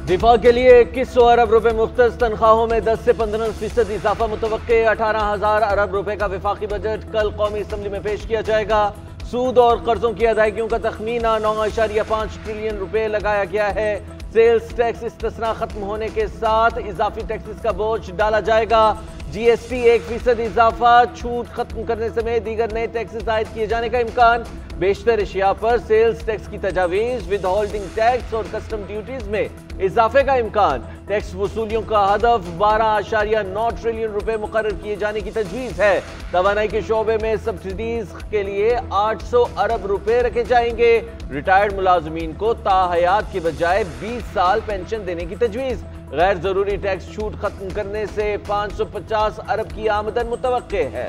दिफा के लिए 2100 अरब रुपए मुख्तस, तनख्वाहों में 10 से 15% इजाफा मुतवक्के। 18,000 अरब रुपए का विफाकी बजट कल कौमी असम्बली में पेश किया जाएगा। सूद और कर्जों की अदायगियों का तखमीना 9.5 ट्रिलियन रुपए लगाया गया है। सेल्स टैक्स इस्तिस्ना खत्म होने के साथ इजाफी टैक्सेस का बोझ डाला जाएगा। GST 1% इजाफा, छूट खत्म करने समेत दीगर नए टैक्सेस आयद किए जाने का इम्कान। बेशतर एशिया पर सेल्स टैक्स की तजावीज़, विद होल्डिंग टैक्स और कस्टम ड्यूटीज में इजाफे का इम्कान। टैक्स वसूलियों का हदफ 12.9 ट्रिलियन रुपए मुकर्रर किए जाने की तजवीज़ है। तवानाई के शोबे में सब्सिडीज के लिए 800 अरब रुपए रखे जाएंगे। रिटायर्ड मुलाजमीन को ताहयात के बजाय 20 साल पेंशन देने की तजवीज़। गैर जरूरी टैक्स छूट खत्म करने से 550 अरब की आमदन मुतवक्के है।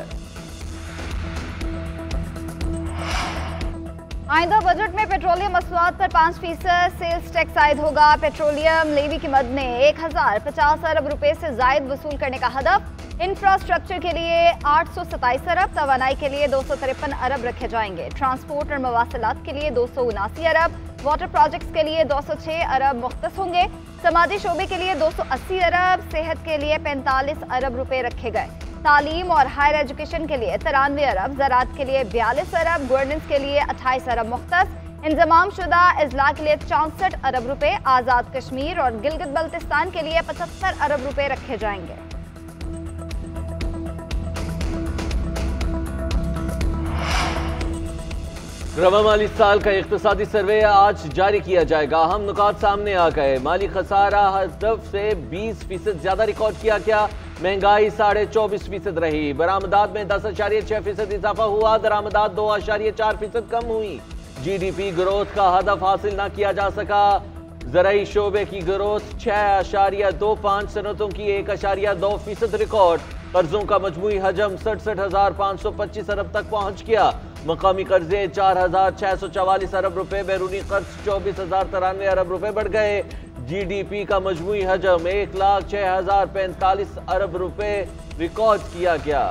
आइंदा बजट में पेट्रोलियम मसनूआत पर 5% सेल्स टैक्स आयद होगा। पेट्रोलियम लेवी की मद में 1050 अरब रुपए से जायद वसूल करने का हदफ। इंफ्रास्ट्रक्चर के लिए 827 अरब, तवानाई के लिए 253 अरब रखे जाएंगे। ट्रांसपोर्ट और मवासलात के लिए 279 अरब, वाटर प्रोजेक्ट्स के लिए 206 अरब मुख्तस होंगे। समाजी शोबे के लिए 280 अरब, सेहत के लिए 45 अरब रुपए रखे गए। तालीम और हायर एजुकेशन के लिए 93 अरब, ज़राअत के लिए 42 अरब, गवर्नेंस के लिए 28 अरब मुख्तस। इंजमाम शुदा अजला के लिए 64 अरब रुपए। आज़ाद कश्मीर और गिलगित बल्तिस्तान के लिए 75 अरब रुपए रखे जाएंगे। रवा माली साल का इक्तिसादी सर्वे आज जारी किया जाएगा। अहम नुकात सामने आ गए। माली खसारा हदफ से 20% ज्यादा रिकॉर्ड किया गया। महंगाई 24.5% रही। बरामदात में 10.6% इजाफा हुआ। दरामदात 2.4% कम हुई। GDP ग्रोथ का हदफ हासिल न किया जा सका। ज़राई शोबे की ग्रोथ 6.25, सनतों की 1.2% रिकॉर्ड। कर्जों का मजमूई हजम 67,525 अरब तक पहुंच गया। मकामी कर्जे 4,644 अरब रुपए, बैरूनी कर्ज 24,093 अरब रुपए बढ़ गए। GDP का मजमूई हजम 1,06,045 अरब रुपए रिकॉर्ड किया गया।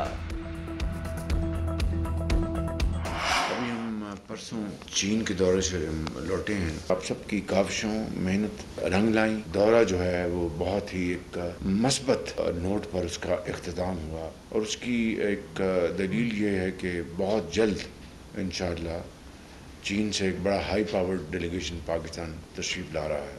परसों चीन के दौरे से लौटे हैं। आप सबकी काविशों मेहनत रंग लाई। दौरा जो है वो बहुत ही एक मस्बत नोट पर उसका इख्तिताम हुआ और उसकी एक दलील ये है कि बहुत जल्द इंशाअल्लाह चीन से एक बड़ा हाई पावर्ड डेलीगेशन पाकिस्तान तशरीफ ला रहा है।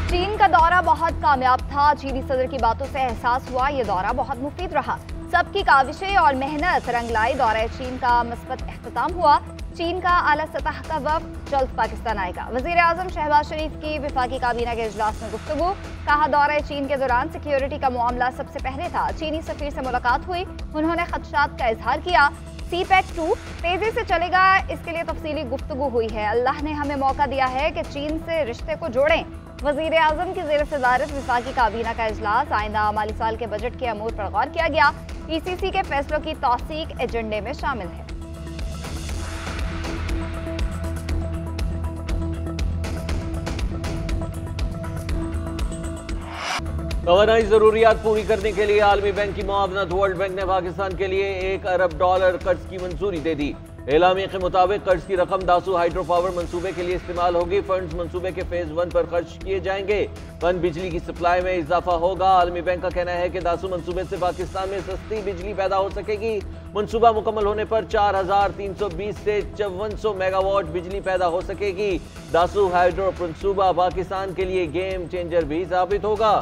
चीन का दौरा बहुत कामयाब था। चीनी सदर की बातों से एहसास हुआ ये दौरा बहुत मुफीद रहा। सबकी काविशें और मेहनत रंग लाई। दौरा चीन का मस्बत इख्तिताम हुआ। चीन का आला सतह का वफ्द जल्द पाकिस्तान आएगा। वज़ीर आज़म शहबाज शरीफ की विफाकी काबीना के इजलास में गुफ्तगू। कहा दौरे चीन के दौरान सिक्योरिटी का मामला सबसे पहले था। चीनी सफीर से मुलाकात हुई, उन्होंने खदशात का इजहार किया। CPEC-2 तेजी से चलेगा, इसके लिए तफसीली गुफ्तगू हुई है। अल्लाह ने हमें मौका दिया है कि चीन से रिश्ते को जोड़ें। वज़ीर आज़म की ज़ेर सदारत विफाकी काबीना का इजलास। आइंदा माली साल के बजट के अमूर पर गौर किया गया। ECC के फैसलों की तौसीक एजेंडे में शामिल है। तवानाई जरूरियात पूरी करने के लिए आलमी बैंक की मुआवनत। वर्ल्ड बैंक ने पाकिस्तान के लिए $1 अरब कर्ज की मंजूरी दे दी। एलामी के मुताबिक कर्ज की रकम दासू हाइड्रो पावर मंसूबे के लिए इस्तेमाल होगी। फंड्स मंसूबे के फेज 1 पर खर्च किए जाएंगे। पन बिजली की सप्लाई में इजाफा होगा। आलमी बैंक का कहना है कि दासू मंसूबे से पाकिस्तान में सस्ती बिजली पैदा हो सकेगी। मंसूबा मुकम्मल होने पर 4,320 से 5400 मेगावाट बिजली पैदा हो सकेगी। दासू हाइड्रो मंसूबा पाकिस्तान के लिए गेम चेंजर भी साबित होगा।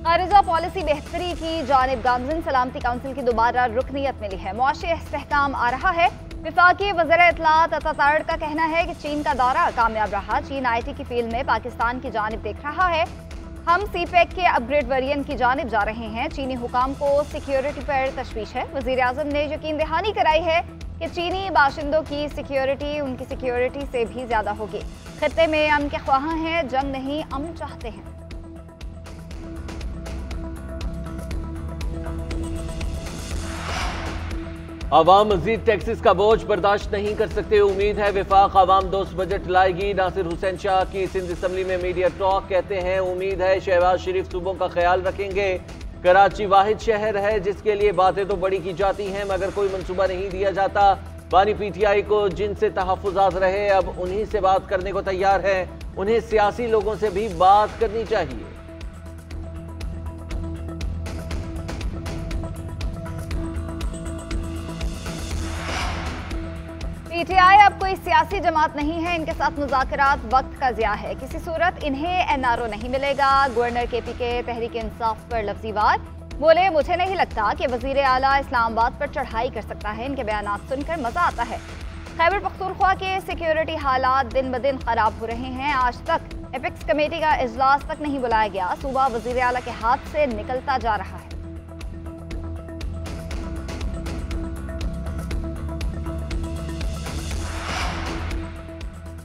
खारिजा पॉलिसी बेहतरी की जानिब गामजिन सलामती काउंसिल की दोबारा रुकनीत मिली है। मुआशी इस्तेहकाम आ रहा है। विफाकी वज़ीर इत्तलात अतातारड़ का कहना है कि चीन का दौरा कामयाब रहा। चीन IT की फील्ड में पाकिस्तान की जानिब देख रहा है। हम CPEC के अपग्रेड वेरिएंट की जानिब जा रहे हैं। चीनी हुकाम को सिक्योरिटी पर तशवीश है। वज़ीर आज़म ने यकीन दहानी कराई है कि चीनी बाशिंदों की सिक्योरिटी उनकी सिक्योरिटी से भी ज़्यादा होगी। खित्ते में अमन के ख्वाहां हैं, जंग नहीं अमन चाहते हैं। आवाम मजीद टैक्सेस का बोझ बर्दाश्त नहीं कर सकते। उम्मीद है विफाक आवाम दोस्त बजट लाएगी। नासिर हुसैन शाह की सिंध असम्बली में मीडिया टॉक। कहते हैं उम्मीद है शहबाज शरीफ सूबों का ख्याल रखेंगे। कराची वाहिद शहर है जिसके लिए बातें तो बड़ी की जाती हैं मगर कोई मंसूबा नहीं दिया जाता। बानी पीटीआई को जिनसे तहफ़्फ़ुज़ात रहे अब उन्हीं से बात करने को तैयार है। उन्हें सियासी लोगों से भी बात करनी चाहिए। पीटीआई अब कोई सियासी जमात नहीं है, इनके साथ मुज़ाकरात वक्त का ज़िया है। किसी सूरत इन्हें एनआरओ नहीं मिलेगा। गवर्नर केपी के तहरीक इंसाफ पर लफ्ज़ी वार बोले, मुझे नहीं लगता कि वज़ीर आला इस्लामाबाद पर चढ़ाई कर सकता है। इनके बयानात सुनकर मज़ा आता है। खैबर पख्तूनख्वा के सिक्योरिटी हालात दिन ब दिन ख़राब हो रहे हैं। आज तक एपेक्स कमेटी का इजलास तक नहीं बुलाया गया। सूबा वज़ीर आला के हाथ से निकलता जा रहा है।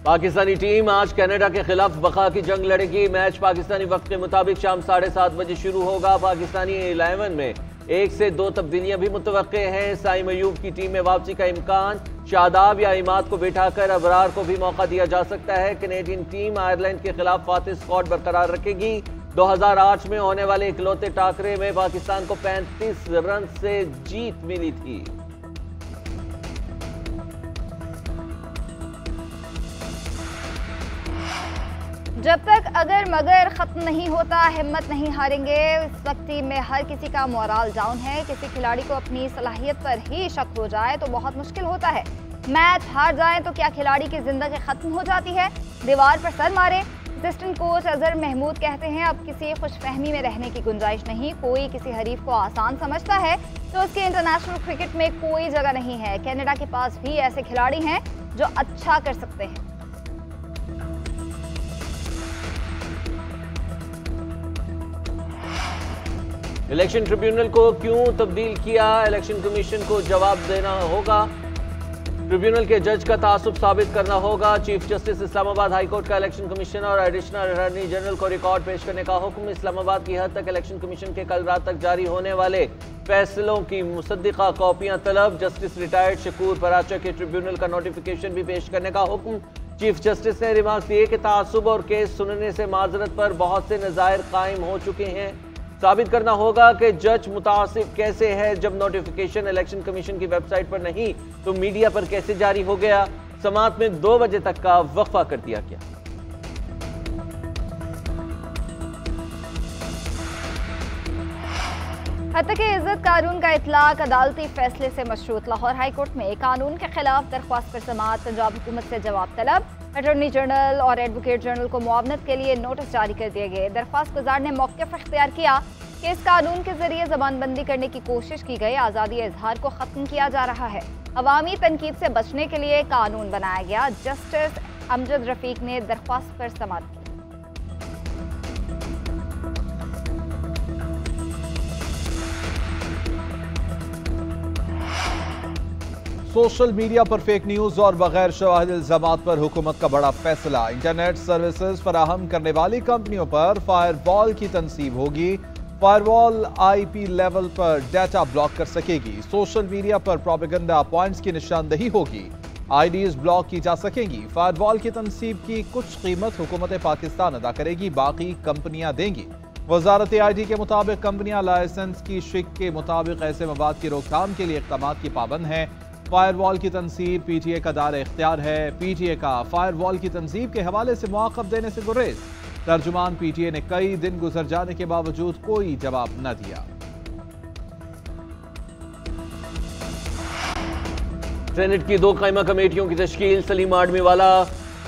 पाकिस्तानी टीम आज कनाडा के खिलाफ बका की जंग लड़ेगी। मैच पाकिस्तानी वक्त के मुताबिक शाम 7:30 बजे शुरू होगा। पाकिस्तानी 11 में 1 से 2 तब्दीलियां भी मुतवक्के हैं। साइम अयूब की टीम में वापसी का इम्कान, शादाब या इमाद को बैठाकर अबरार को भी मौका दिया जा सकता है। कैनेडियन टीम आयरलैंड के खिलाफ फातिह स्क्वाड बरकरार रखेगी। 2008 में होने वाले इकलौते टाकरे में पाकिस्तान को 35 रन से जीत मिली थी। जब तक अगर मगर खत्म नहीं होता हिम्मत नहीं हारेंगे। इस वक्त टीम में हर किसी का मोराल डाउन है। किसी खिलाड़ी को अपनी सलाहियत पर ही शक हो जाए तो बहुत मुश्किल होता है। मैच हार जाए तो क्या खिलाड़ी की जिंदगी खत्म हो जाती है? दीवार पर सर मारे। असिस्टेंट कोच अजहर महमूद कहते हैं, अब किसी खुशफहमी में रहने की गुंजाइश नहीं। कोई किसी हरीफ को आसान समझता है तो उसके इंटरनेशनल क्रिकेट में कोई जगह नहीं है। कनाडा के पास भी ऐसे खिलाड़ी हैं जो अच्छा कर सकते हैं। इलेक्शन ट्रिब्यूनल को क्यों तब्दील किया? इलेक्शन कमीशन को जवाब देना होगा। ट्रिब्यूनल के जज का तासुब साबित करना होगा। Chief justice Islamabad high court का इलेक्शन कमीशनर और एडिशनल अटॉर्नी जनरल को रिकॉर्ड पेश करने का हुक्म। इस्लामाबाद की हद तक इलेक्शन कमीशन के कल रात तक जारी होने वाले फैसलों की मुसद्दिका कॉपियां तलब। जस्टिस रिटायर्ड शकूर पराचा के ट्रिब्यूनल का नोटिफिकेशन भी पेश करने का हुक्म। चीफ जस्टिस ने रिमार्क दिए कि तासुब और केस सुनने से माजरत पर बहुत से नज़ायर कायम हो चुके हैं। साबित करना होगा कि जज मुतासिब कैसे है। जब नोटिफिकेशन इलेक्शन कमीशन की वेबसाइट पर नहीं तो मीडिया पर कैसे जारी हो गया? समात में 2 बजे तक का वक्फा कर दिया गया। हत्या इज्जत कानून का इतलाक अदालती फैसले से मशरूत। लाहौर हाई कोर्ट में कानून के खिलाफ दरख्वास्त पर समाअत। पंजाब हुकूमत से जवाब तलब। अटॉर्नी जनरल और एडवोकेट जनरल को मुआवनत के लिए नोटिस जारी कर दिए गए। दरख्वास्त गुजार ने मौक़िफ़ इख्तियार किया कि इस कानून के जरिए जबानबंदी करने की कोशिश की गई। आज़ादी इजहार को ख़त्म किया जा रहा है। अवामी तनकीद से बचने के लिए कानून बनाया गया। जस्टिस अमजद रफीक ने दरख्वास्त पर समाअत की। सोशल मीडिया पर फेक न्यूज और बगैर शवाहिद इल्जामात पर हुकूमत का बड़ा फैसला। इंटरनेट सर्विसेज फराहम करने वाली कंपनियों पर फायरवॉल की तनसीब होगी। फायरवॉल आईपी लेवल पर डाटा ब्लॉक कर सकेगी। सोशल मीडिया पर प्रोपेगेंडा पॉइंट्स की निशानदही होगी। आईडीज ब्लॉक की जा सकेंगी। फायरवॉल की तनसीब की कुछ कीमत हुकूमत पाकिस्तान अदा करेगी, बाकी कंपनियां देंगी। वजारत आईटी के मुताबिक कंपनियां लाइसेंस की शिक के मुताबिक ऐसे मवाद की रोकथाम के लिए इक़दाम की पाबंद हैं। फायरवॉल की तनसीब पीटीए का दायरा इख्तियार है। पीटीए का फायरवॉल की तनसीब के हवाले से मौक़िफ़ देने से गुरेज। तर्जुमान पीटीए ने कई दिन गुजर जाने के बावजूद कोई जवाब न दिया। सेनेट की 2 कायमा कमेटियों की तश्कील। सलीम आडमीवाला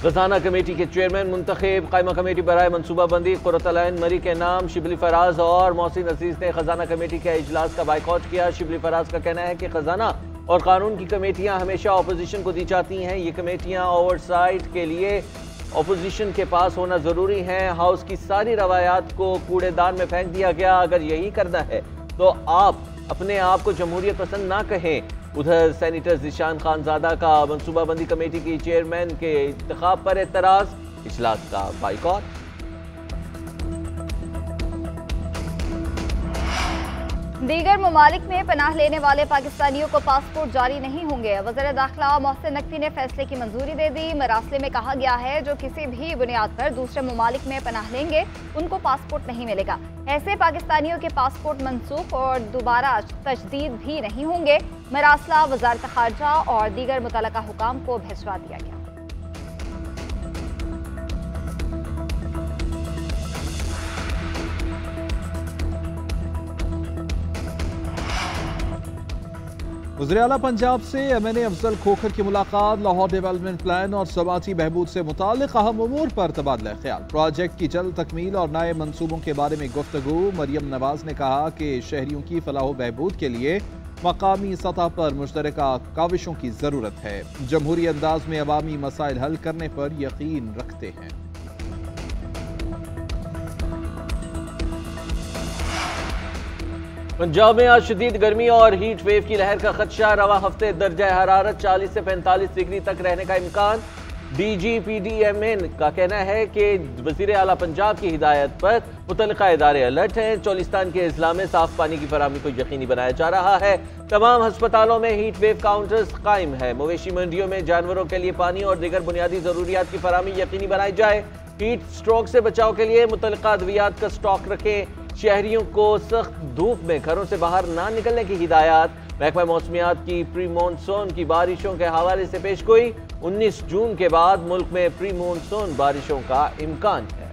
खजाना कमेटी के चेयरमैन मुंतखब। कायमा कमेटी बराए मनसूबाबंदी कुर्रतुल-ऐन मरी के नाम शिबली फराज और मोहसिन अजीज ने खजाना कमेटी के इजलास का बाइकआउट किया। शिबली फराज का कहना है कि खजाना और कानून की कमेटियां हमेशा अपोजिशन को दी जाती हैं। ये कमेटियां ओवरसाइट के लिए अपोजिशन के पास होना ज़रूरी है। हाउस की सारी रवायात को कूड़ेदान में फेंक दिया गया। अगर यही करना है तो आप अपने आप को जमहूरियत पसंद ना कहें। उधर सेनेटर ज़ीशान खानज़ादा का मनसूबाबंदी कमेटी की चेयरमैन के इंतखाब पर एतराज़। इजलास का बाइकआउट। दीगर ममालिक में पनाह लेने वाले पाकिस्तानियों को पासपोर्ट जारी नहीं होंगे। वज़ीर दाखिला मोहसिन नकवी ने फैसले की मंजूरी दे दी। मरासले में कहा गया है जो किसी भी बुनियाद पर दूसरे ममालिक में पनाह लेंगे उनको पासपोर्ट नहीं मिलेगा। ऐसे पाकिस्तानियों के पासपोर्ट मनसूख और दोबारा तजदीद भी नहीं होंगे। मरासला वज़ारत खारजा और दीगर मुतल्लका हुकाम को भिजवा दिया गया। वज़ीर आला पंजाब से MNA अफजल खोखर की मुलाकात। लाहौर डेवलपमेंट प्लान और समाजी बहबूद से मुताल्लिक अहम उमूर पर तबादला ख्याल। प्रोजेक्ट की जल्द तकमील और नए मनसूबों के बारे में गुफ्तगू। मरियम नवाज ने कहा कि शहरियों की फलाह बहबूद के लिए मकामी सतह पर मुश्तरका काविशों की ज़रूरत है। जमहूरी अंदाज में अवामी मसाइल हल करने पर यकीन रखते हैं। पंजाब में आज शदीद गर्मी और हीट वेव की लहर का खदशा। रवा हफ्ते दर्जा हरारत 40 से 45 डिग्री तक रहने का इम्कान। DGPDMN का कहना है कि वज़ीर आला पंजाब की हिदायत पर मुतल्लिका इदारे अलर्ट हैं। चोलिस्तान के अजला में साफ पानी की फराहमी को यकीनी बनाया जा रहा है। तमाम अस्पतालों में हीट वेव काउंटर्स कायम है। मवेशी मंडियों में जानवरों के लिए पानी और दीगर बुनियादी जरूरियात की फराहमी यकीनी बनाई जाए। हीट स्ट्रोक से बचाव के लिए मुतल्लिका अद्वियात का स्टॉक रखें। शहरियों को सख्त धूप में घरों से बाहर ना निकलने की हिदायत। महकमा मौसमियात की प्री मानसून की बारिशों के हवाले से पेशगोई। 19 जून के बाद मुल्क में प्री मानसून बारिशों का इम्कान है।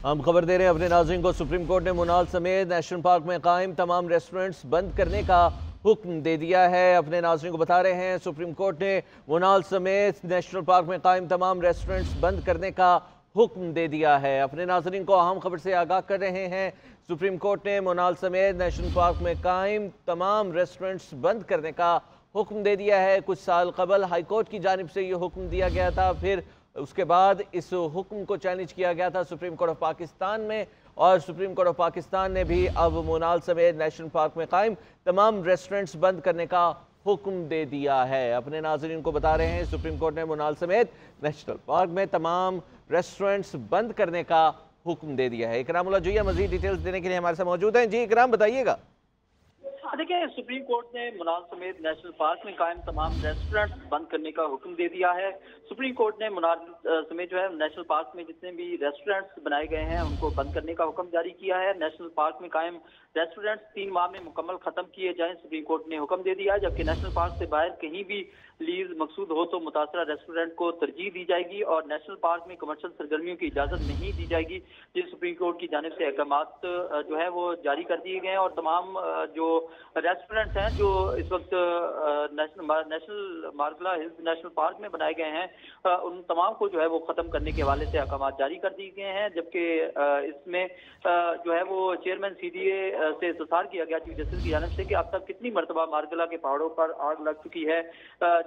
हम खबर दे रहे हैं अपने नाज़रीन को। सुप्रीम कोर्ट ने मुनाल समेत नेशनल पार्क में कायम तमाम रेस्टोरेंट्स बंद करने का हुक्म दे दिया है। अपने नाज़रीन को बता रहे हैं सुप्रीम कोर्ट ने मुनाल समेत नेशनल पार्क में कायम तमाम रेस्टोरेंट्स बंद करने का हुक्म दे दिया है। अपने नाज़रीन को अहम खबर से आगाह कर रहे हैं। सुप्रीम कोर्ट ने मुनाल समेत नेशनल पार्क में कायम तमाम रेस्टोरेंट्स बंद करने का हुक्म दे दिया है। कुछ साल कबल हाई कोर्ट की जानिब से ये हुक्म दिया गया था, फिर उसके बाद इस हुक्म को चैलेंज किया गया था सुप्रीम कोर्ट ऑफ पाकिस्तान में, और सुप्रीम कोर्ट ऑफ पाकिस्तान ने भी अब मुनाल समेत नेशनल पार्क में कायम तमाम रेस्टोरेंट्स बंद करने का हुक्म दे दिया है। अपने नाज़रीन को बता रहे हैं सुप्रीम कोर्ट ने मुनाल समेत नेशनल पार्क में तमाम रेस्टोरेंट्स बंद करने का हुक्म दे दिया है। इकराम उल्लाह जोया मजीद डिटेल्स देने के लिए हमारे साथ मौजूद हैं। जी इकराम, बताइएगा। देखिए, सुप्रीम कोर्ट ने मुनाल समेत नेशनल पार्क में कायम तमाम रेस्टोरेंट्स बंद करने का हुक्म दे दिया है। सुप्रीम कोर्ट ने मुनाल समेत जो है नेशनल पार्क में जितने भी रेस्टोरेंट्स बनाए गए हैं उनको बंद करने का हुक्म जारी किया है। नेशनल पार्क में कायम रेस्टोरेंट्स 3 माह में मुकम्मल खत्म किए जाएं, सुप्रीम कोर्ट ने हुक्म दे दिया है। जबकि नेशनल पार्क से बाहर कहीं भी लीज मकसूद हो तो मुतासरा रेस्टोरेंट को तरजीह दी जाएगी और नेशनल पार्क में कमर्शियल सरगर्मियों की इजाजत नहीं दी जाएगी। जिस सुप्रीम कोर्ट की जानिब से अहकामात जो है वो जारी कर दिए गए हैं और तमाम जो रेस्टोरेंट्स हैं जो इस वक्त नेशनल मार्गला हिल्स नेशनल पार्क में बनाए गए हैं उन तमाम को जो है वो खत्म करने के हवाले से अहकामात जारी कर दिए गए हैं। जबकि इसमें जो है वो चेयरमैन CDA से इस्तफसार किया गया चीफ जस्टिस की जानिब से कि अब तक कितनी मरतबा मार्गला के पहाड़ों पर आग लग चुकी है।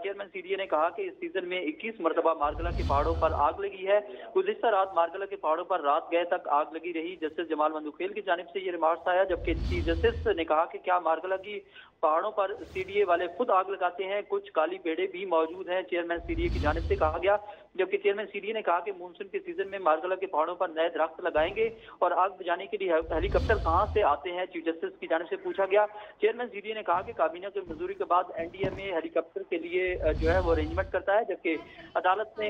चेयरमैन CDA ने कहा कि इस सीजन में 21 मरतबा मार्गला के पहाड़ों पर आग लगी है। गुज़िश्ता रात मार्गला के पहाड़ों पर रात गए तक आग लगी रही। जस्टिस जमाल मंदुखेल की जानिब से ये रिमार्क्स आया, जबकि चीफ जस्टिस ने कहा कि क्या मार्गला की पहाड़ों पर CDA वाले खुद आग लगाते हैं, कुछ काली पेड़े भी मौजूद हैं, चेयरमैन CDA की जानिब से कहा गया। जबकि चेयरमैन CDA ने कहा कि मानसून के सीजन में मार्गला के पहाड़ों पर नए दरख्त लगाएंगे और आग बुझाने के लिए हेलीकॉप्टर कहां से आते हैं, चीफ जस्टिस की जानिब से पूछा गया। चेयरमैन CDA ने कहा कि काबीना की मंजूरी के बाद NDMA हेलीकॉप्टर के लिए जो है वो अरेंजमेंट करता है। जबकि अदालत ने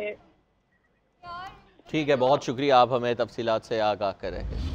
ठीक है, बहुत शुक्रिया, आप हमें तफसीलात से आगाह कर रहे हैं।